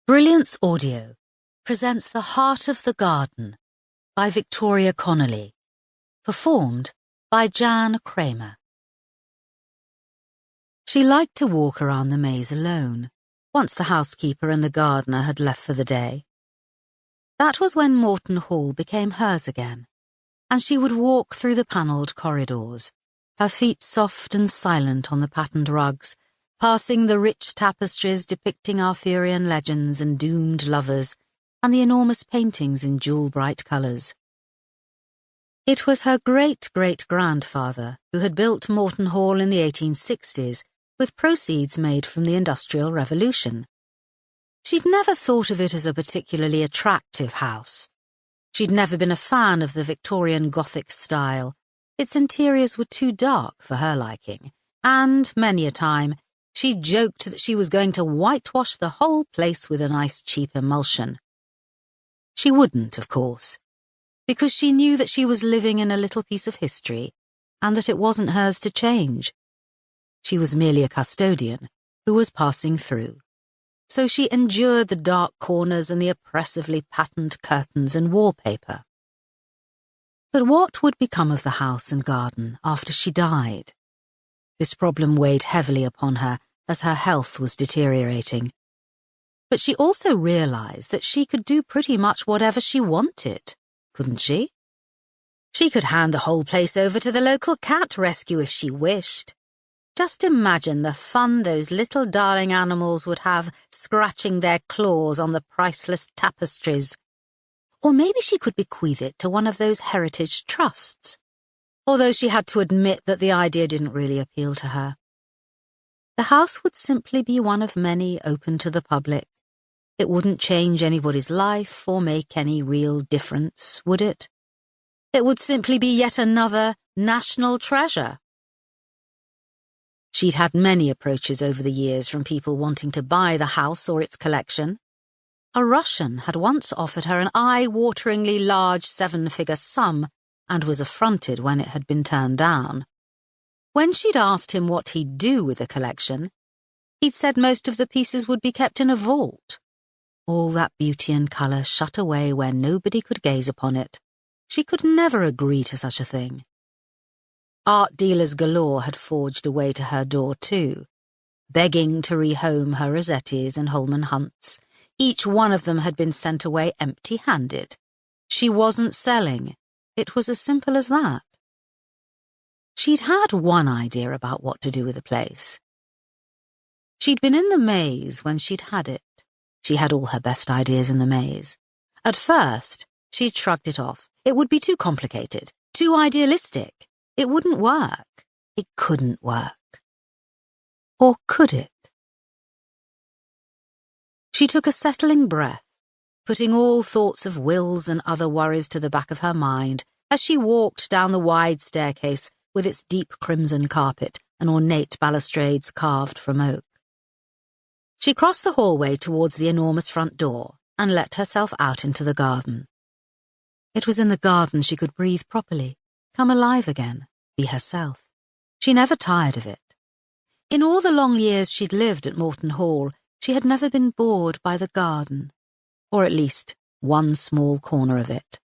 Brilliance Audio presents The Heart of the Garden by Victoria Connelly, performed by Jan Kramer. She liked to walk around the maze alone, once the housekeeper and the gardener had left for the day. That was when Morton Hall became hers again, and she would walk through the panelled corridors, her feet soft and silent on the patterned rugs, passing the rich tapestries depicting Arthurian legends and doomed lovers, and the enormous paintings in jewel-bright colours. It was her great-great-grandfather who had built Morton Hall in the 1860s with proceeds made from the Industrial Revolution. She'd never thought of it as a particularly attractive house. She'd never been a fan of the Victorian Gothic style. Its interiors were too dark for her liking, and, many a time, she joked that she was going to whitewash the whole place with a nice cheap emulsion. She wouldn't, of course, because she knew that she was living in a little piece of history and that it wasn't hers to change. She was merely a custodian who was passing through, so she endured the dark corners and the oppressively patterned curtains and wallpaper. But what would become of the house and garden after she died? This problem weighed heavily upon her as her health was deteriorating. But she also realized that she could do pretty much whatever she wanted, couldn't she? She could hand the whole place over to the local cat rescue if she wished. Just imagine the fun those little darling animals would have scratching their claws on the priceless tapestries. Or maybe she could bequeath it to one of those heritage trusts, although she had to admit that the idea didn't really appeal to her. The house would simply be one of many open to the public. It wouldn't change anybody's life or make any real difference, would it? It would simply be yet another national treasure. She'd had many approaches over the years from people wanting to buy the house or its collection. A Russian had once offered her an eye-wateringly large 7-figure sum and was affronted when it had been turned down. When she'd asked him what he'd do with the collection, he'd said most of the pieces would be kept in a vault. All that beauty and colour shut away where nobody could gaze upon it. She could never agree to such a thing. Art dealers galore had forged a way to her door too, begging to rehome her Rossettis and Holman Hunts. Each one of them had been sent away empty-handed. She wasn't selling. It was as simple as that. She'd had one idea about what to do with the place. She'd been in the maze when she'd had it. She had all her best ideas in the maze. At first, she'd shrugged it off. It would be too complicated, too idealistic. It wouldn't work. It couldn't work. Or could it? She took a settling breath, putting all thoughts of wills and other worries to the back of her mind as she walked down the wide staircase with its deep crimson carpet and ornate balustrades carved from oak. She crossed the hallway towards the enormous front door and let herself out into the garden. It was in the garden she could breathe properly, come alive again, be herself. She never tired of it. In all the long years she'd lived at Morton Hall, she had never been bored by the garden, or at least one small corner of it.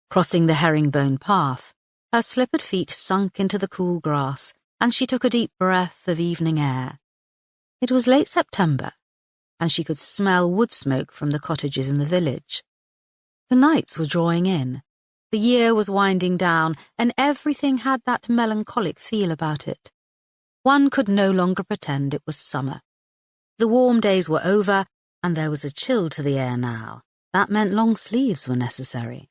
Crossing the herringbone path, her slippered feet sunk into the cool grass, and she took a deep breath of evening air. It was late September, and she could smell wood smoke from the cottages in the village. The nights were drawing in. The year was winding down, and everything had that melancholic feel about it. One could no longer pretend it was summer. The warm days were over, and there was a chill to the air now. That meant long sleeves were necessary.